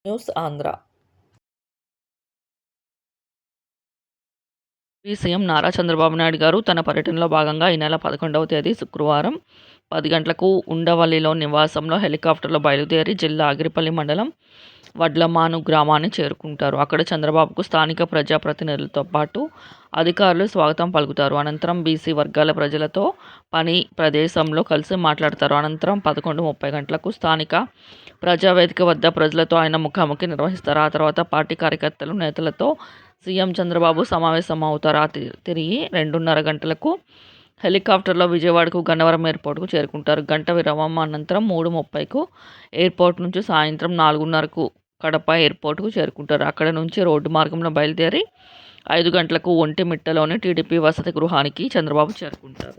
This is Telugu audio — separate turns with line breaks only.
న్యూస్ ఆంధ్ర. సీఎం నారా చంద్రబాబు నాయుడు గారు తన పర్యటనలో భాగంగా ఈ నెల 11వ తేదీ శుక్రవారం 10 గంటలకు ఉండవల్లిలో నివాసంలో హెలికాప్టర్లో బయలుదేరి జిల్లా ఆగిరిపల్లి మండలం వడ్లమాను గ్రామాన్ని చేరుకుంటారు. అక్కడ చంద్రబాబుకు స్థానిక ప్రజాప్రతినిధులతో పాటు అధికారులు స్వాగతం పలుకుతారు. అనంతరం బీసీ వర్గాల ప్రజలతో పని ప్రదేశంలో కలిసి మాట్లాడతారు. అనంతరం 11:30 గంటలకు స్థానిక ప్రజావేదిక వద్ద ప్రజలతో ఆయన ముఖాముఖి నిర్వహిస్తారు. ఆ తర్వాత పార్టీ కార్యకర్తలు, నేతలతో సీఎం చంద్రబాబు సమావేశం అవుతారు. తిరిగి 2:30 గంటలకు హెలికాప్టర్లో విజయవాడకు గన్నవరం ఎయిర్పోర్టుకు చేరుకుంటారు. గంట విరామం అనంతరం 3:30కు ఎయిర్పోర్ట్ నుంచి సాయంత్రం 4:30కు కడప ఎయిర్పోర్టుకు చేరుకుంటారు. అక్కడ నుంచి రోడ్డు మార్గంలో బయలుదేరి 5 గంటలకు ఒంటిమిట్టలోని టీడీపీ వసతి గృహానికి చంద్రబాబు చేరుకుంటారు.